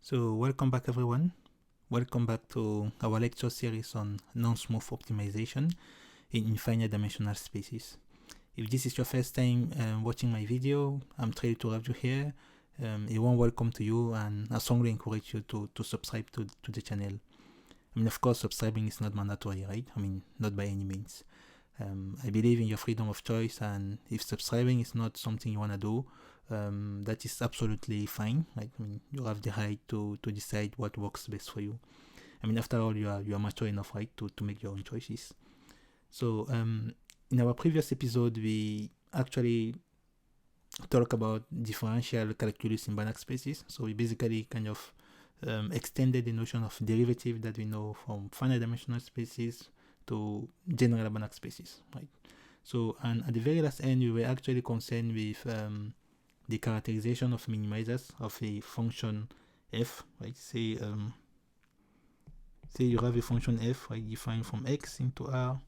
So welcome back everyone. Welcome back to our lecture series on non-smooth optimization in infinite dimensional spaces. If this is your first time watching my video, I'm thrilled to have you here. A warm welcome to you, and I strongly encourage you to subscribe to the channel. I mean, of course, subscribing is not mandatory, right? I mean, not by any means. I believe in your freedom of choice, and if subscribing is not something you want to do, that is absolutely fine. Right? I mean, you have the right to decide what works best for you. I mean, after all, you are mature enough, right, to make your own choices. So, in our previous episode, we actually talk about differential calculus in Banach spaces. So we basically kind of extended the notion of derivative that we know from finite dimensional spaces to general Banach spaces, right? So, and at the very last end, we were actually concerned with the characterization of minimizers of a function f, right? Say you have a function f, right, defined from x into r,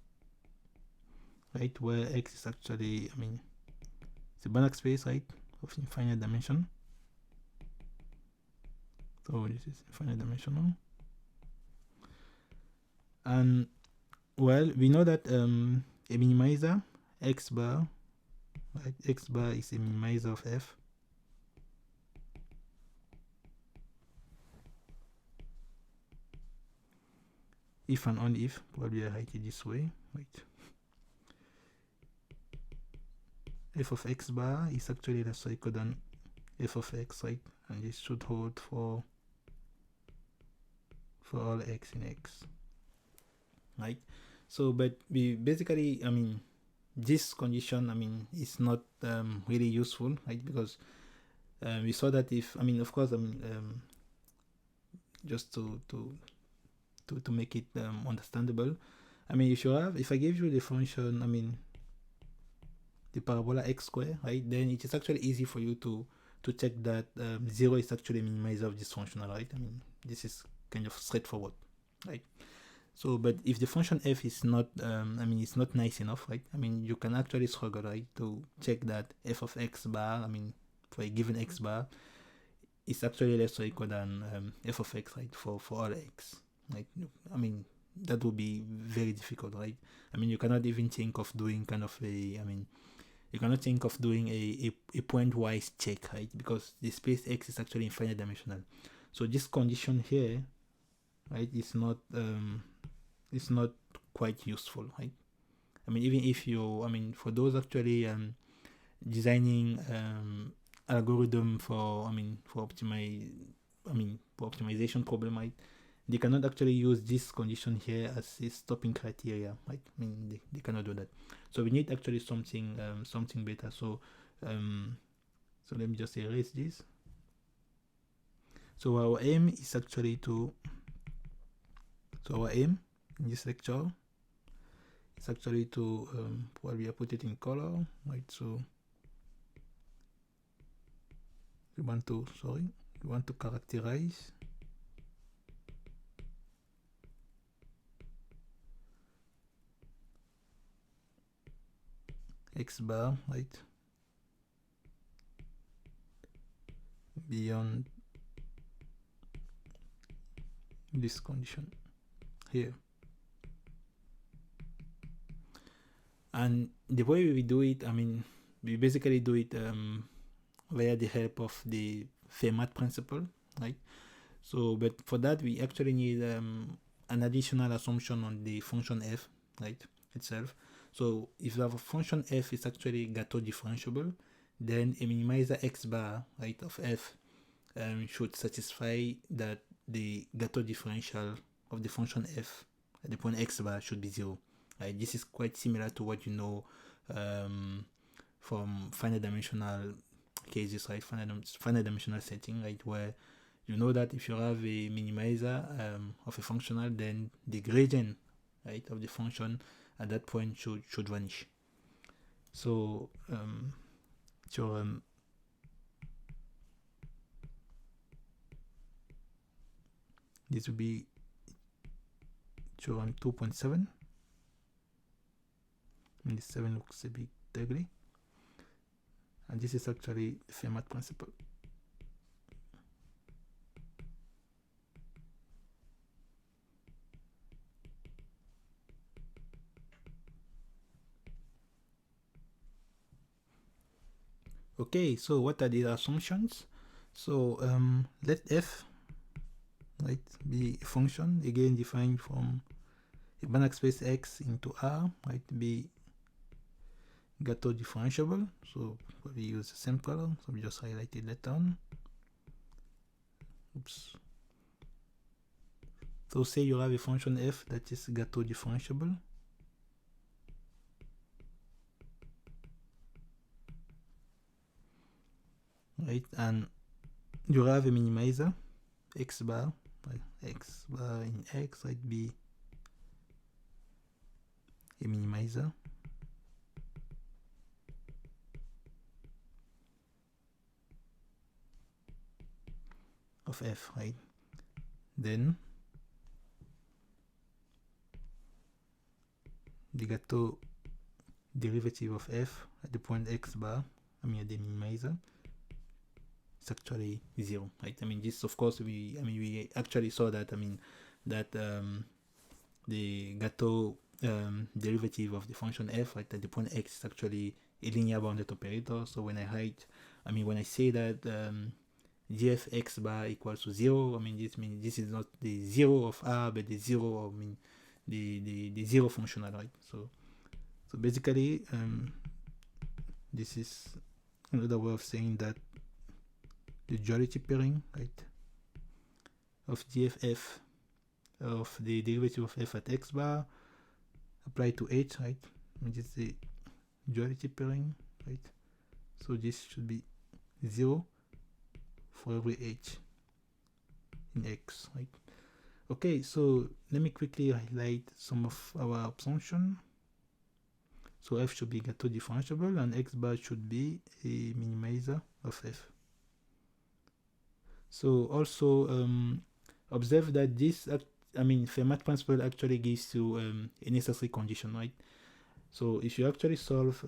right, where x is actually, I mean, it's a Banach space, right, of infinite dimension. So this is infinite dimensional. And well, we know that a minimizer, x bar, right, x bar is a minimizer of f. If and only if, probably I write it this way, right? F of x bar is actually less or equal than f of x, right? And this should hold for all x in x, right? So, but we basically, I mean, this condition, I mean, is not really useful, right? Because we saw that if, I mean, of course, I mean, just to make it understandable, I mean, if I give you the function, I mean, the parabola x square, right, then it is actually easy for you to check that 0 is actually a minimizer of this function, right? I mean, this is kind of straightforward, right? So, but if the function f is not, I mean, it's not nice enough, right? I mean, you can actually struggle, right, to check that f of x bar, I mean, for a given x bar, is actually less or equal than f of x, right, for all x, right? I mean, that would be very difficult, right? I mean, you cannot even think of doing kind of a, I mean, you cannot think of doing a point-wise check, right? Because the space x is actually infinite dimensional. So this condition here, right, is not quite useful, right? I mean, even if you, I mean, for those actually designing algorithm for, I mean, for optimization problem, right? They cannot actually use this condition here as a stopping criteria, right? I mean, they cannot do that. So we need actually something better. So so let me just erase this. So our aim is actually our aim in this lecture is actually to probably put it in color, right? So we want to characterize x bar, right, beyond this condition here. And the way we do it, I mean, we basically do it via the help of the Fermat principle, right? So, but for that, we actually need an additional assumption on the function f, right, itself. So, if you have a function f is actually Gateaux differentiable, then a minimizer x bar, right, of f should satisfy that the Gateaux differential of the function f at the point x bar should be 0. Right? This is quite similar to what you know from finite dimensional cases, right? Finite dimensional setting, right, where you know that if you have a minimizer of a functional, then the gradient, right, of the function at that point should vanish. So this will be theorem 2.7. And the 7 looks a bit ugly. And this is actually the Fermat principle. Okay, so what are the assumptions? So let f, right, be a function again defined from a Banach space x into R, right, be Gateaux differentiable. So we use the same color, so we just highlighted that down. Oops. So say you have a function f that is Gateaux differentiable. Right, and you have a minimizer, x bar, right, x bar in x, right, be a minimizer. Of f, right? Then the Gateaux derivative of f at the point x bar, I mean at the minimizer, it's actually 0, right? I mean this, of course, we actually saw that, that the Gateaux derivative of the function f, right, at the point x is actually a linear bounded operator. So when when I say that gf x bar equals to 0, this means this is not the 0 of R, but the 0 of, the 0 functional, right? So basically, this is another way of saying that the duality pairing, right, of gff of the derivative of f at x bar applied to h, right? This is the duality pairing, right? So this should be 0 for every h in x, right? Okay, so let me quickly highlight some of our assumptions. So f should be Gateaux differentiable and x bar should be a minimizer of f. So also observe that this, Fermat principle actually gives you a necessary condition, right? So if you actually solve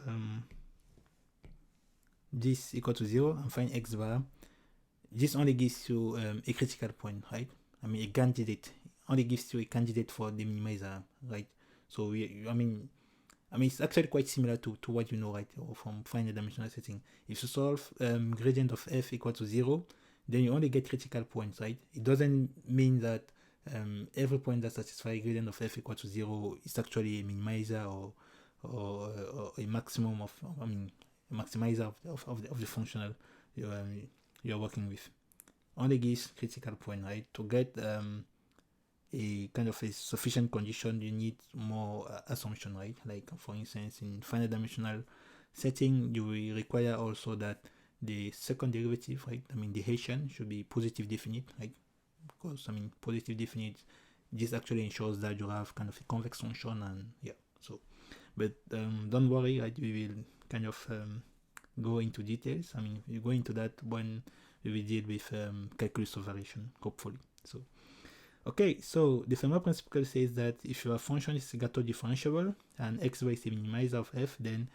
this equal to 0 and find x bar, this only gives you a critical point, right? A candidate, only gives you a candidate for the minimizer, right? So it's actually quite similar to what you know, right, from finite dimensional setting. If you solve gradient of f equal to 0, then you only get critical points, right? It doesn't mean that every point that satisfies gradient of f equal to 0 is actually a minimizer or a maximum of, a maximizer of the functional you're working with. Only gives critical point, right? To get a kind of a sufficient condition, you need more assumption, right? Like for instance, in finite dimensional setting, you will require also that the second derivative, right, the Hessian should be positive definite, right? Because positive definite, this actually ensures that you have kind of a convex function, and yeah. So, but don't worry, right? We will kind of go into details. We go into that when we will deal with calculus of variation, hopefully. So, okay, so the Fermat principle says that if your function is Gateaux differentiable and x bar is a minimizer of f, then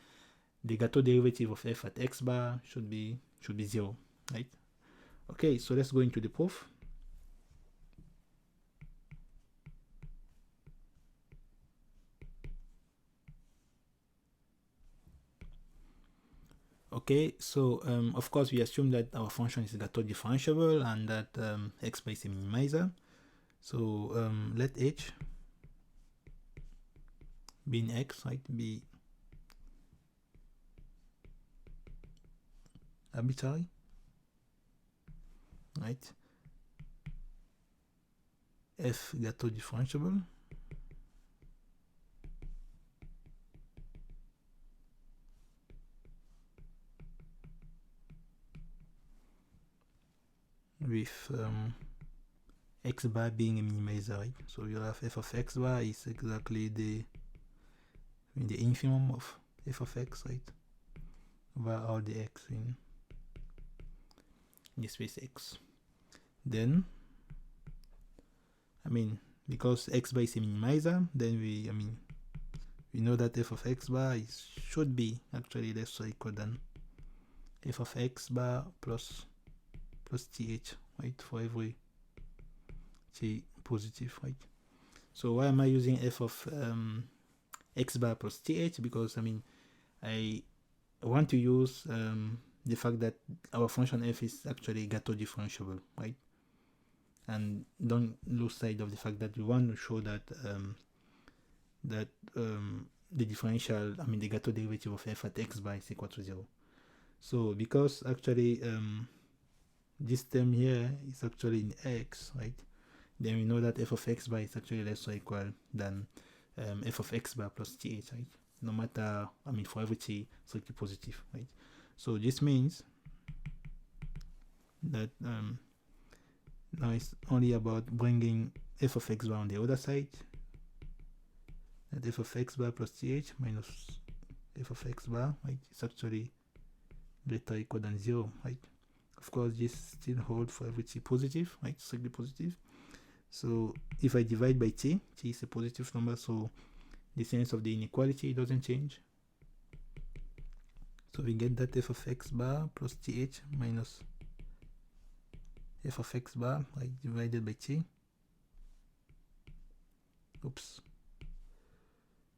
the Gateaux derivative of f at x bar should be 0, right? Okay, so let's go into the proof. Okay, so of course we assume that our function is Gateaux differentiable and that x bar is a minimizer. So let h be in x, right, be arbitrary, right? F Gateaux differentiable. With x bar being a minimizer, right? So you have f of x bar is exactly the infimum of f of x, right? Over all the x in the space x. Then, because x bar is a minimizer, then we know that f of x bar should be actually less or equal than f of x bar plus th, right, for every t positive, right? So why am I using f of x bar plus th? Because I want to use the fact that our function f is actually Gateaux differentiable, right? And don't lose sight of the fact that we want to show that the differential, I mean the Gateaux derivative of f at x bar is equal to 0. So because actually this term here is actually in x, right? Then we know that f of x bar is actually less or equal than f of x bar plus th, right? No matter, I mean, for every t strictly positive, right? So this means that now it's only about bringing f of x bar on the other side. That f of x bar plus th minus f of x bar, right? It's actually greater or equal than 0, right? Of course, this still holds for every t positive, right? Strictly positive. So if I divide by t is a positive number, so the sense of the inequality doesn't change. So we get that f of x bar plus th minus f of x bar, right, divided by t. Oops.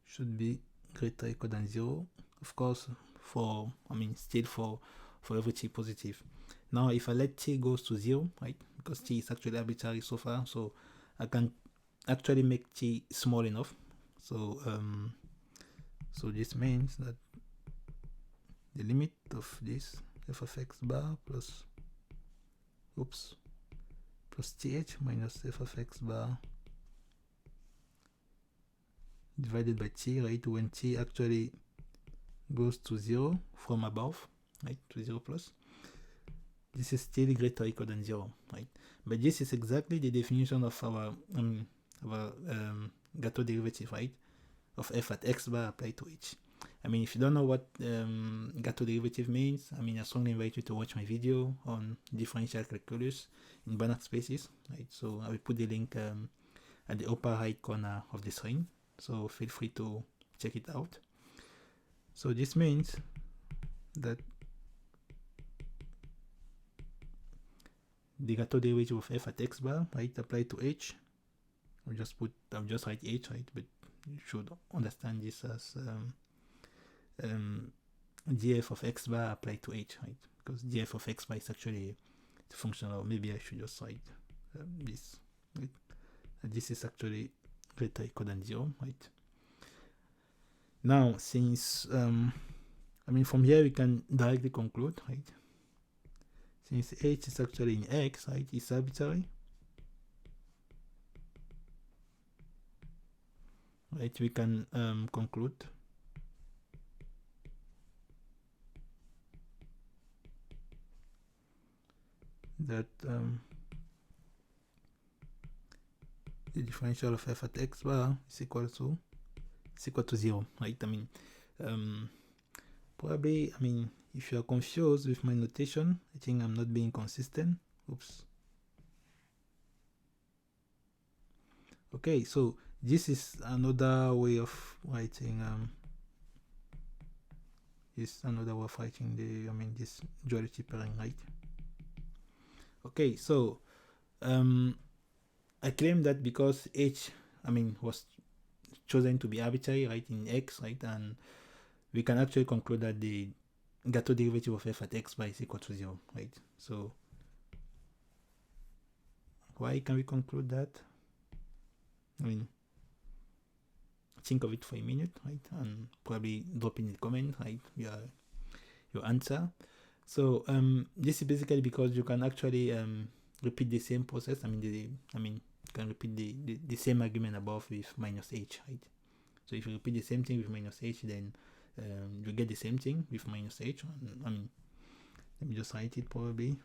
Should be greater or equal than 0. Of course, for, I mean, still for every t positive. Now, if I let t goes to 0, right, because t is actually arbitrary so far, so I can actually make t small enough. So, so this means that the limit of this f of x bar plus, oops, plus th minus f of x bar divided by t, right, when t actually goes to 0 from above, right, to 0 plus, this is still greater or equal than 0, right? But this is exactly the definition of our Gateaux derivative, right, of f at x bar applied to h. I mean, if you don't know what Gateaux derivative means, I mean, I strongly invite you to watch my video on differential calculus in Banach spaces, right? So I will put the link at the upper right corner of the screen, so feel free to check it out. So this means that the Gateaux derivative of f at x bar, right, applied to h, I'll just write h, right, but you should understand this as df of x bar applied to h, right, because df of x bar is actually the function, or maybe I should just write this, right, and this is actually greater or equal than 0, right. Now, since I mean, from here we can directly conclude, right, since h is actually in x, right, it's arbitrary, right, we can conclude that the differential of f at x bar is equal to 0, right? I mean, probably, I mean, if you are confused with my notation, I think I'm not being consistent. Oops. Okay, so this is another way of writing the, I mean, this duality pairing, right? Okay, so I claim that because h, I mean, was chosen to be arbitrary, right, in x, right, and we can actually conclude that the Gateaux derivative of f at x bar is equal to 0, right? So why can we conclude that? I mean, think of it for a minute, right, and probably drop in the comment, right, your answer. So this is basically because you can actually repeat the same process. I mean, you can repeat the same argument above with minus h, right? So if you repeat the same thing with minus h, then you get the same thing with minus h. I mean, let me just write it probably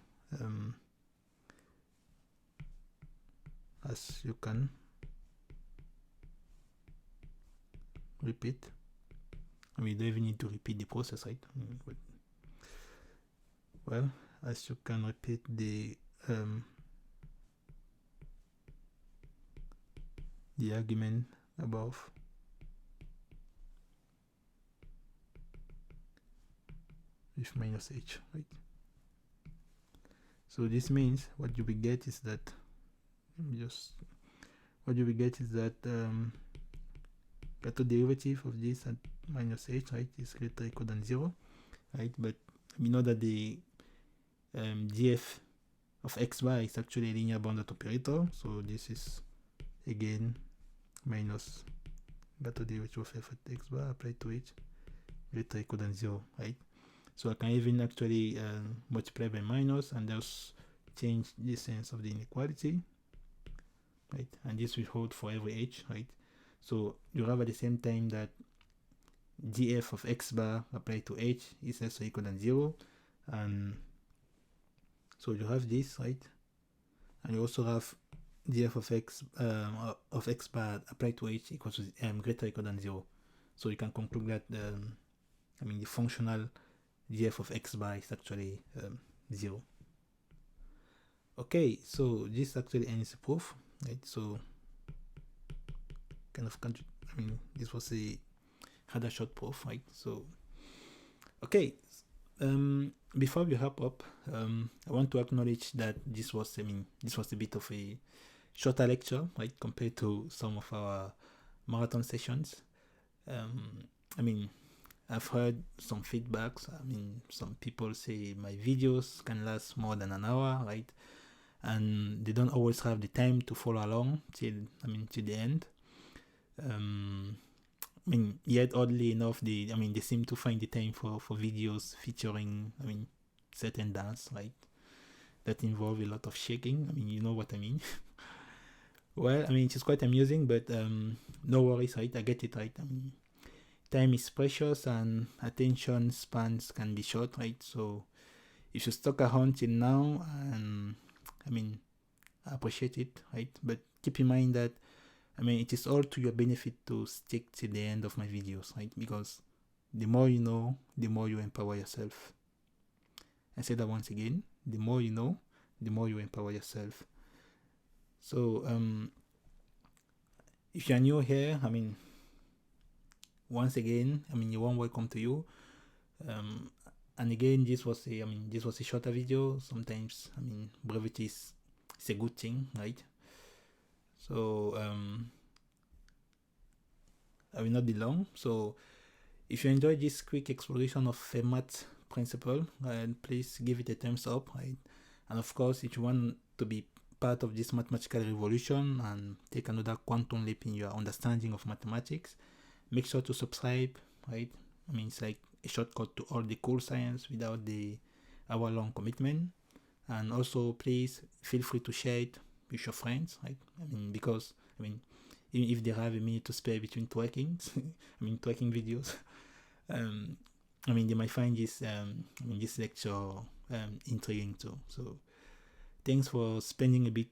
as you can repeat. I mean, you don't even need to repeat the process, right? But, well, as you can repeat the argument above. With minus h, right? So this means what you will get is that Gateaux derivative of this at minus h, right, is greater or equal than 0, right? But we know that the df of x bar is actually a linear bounded operator. So this is again minus beta derivative of f at x bar applied to h greater or equal than 0, right? So I can even actually multiply by minus and just change the sense of the inequality, right? And this will hold for every h, right? So you have at the same time that df of x bar applied to h is less or equal than 0, and so you have this, right? And you also have df of x bar applied to h equals to greater or equal than 0. So you can conclude that the functional df of x bar is actually 0. Okay, so this actually ends the proof, right? So this was a rather short proof, right? So okay, before we wrap up, I want to acknowledge that this was a bit of a shorter lecture, right, compared to some of our marathon sessions. I've heard some feedbacks. Some people say my videos can last more than an hour, right? And they don't always have the time to follow along till the end. Yet oddly enough, they seem to find the time for videos featuring certain dance, right, that involve a lot of shaking. You know what I mean. Well, it's quite amusing, but no worries, right? I get it, right? Time is precious and attention spans can be short, right? So if you stuck around till now, and I appreciate it, right? But keep in mind that it is all to your benefit to stick to the end of my videos, right? Because the more you know, the more you empower yourself. I say that once again, the more you know, the more you empower yourself. So if you're new here, once again, a warm welcome to you. And again, this was a shorter video. Sometimes brevity is a good thing, right? So I will not be long. So if you enjoyed this quick exploration of Fermat principle, please give it a thumbs up, right? And of course, if you want to be part of this mathematical revolution and take another quantum leap in your understanding of mathematics, make sure to subscribe, right? It's like a shortcut to all the cool science without the hour-long commitment. And also, please feel free to share it with your friends, right? Because even if they have a minute to spare between twerking videos, they might find this this lecture intriguing too. So thanks for spending a bit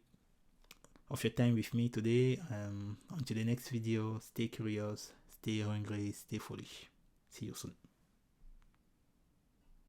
of your time with me today. Until the next video, stay curious, stay hungry, stay foolish. See you soon.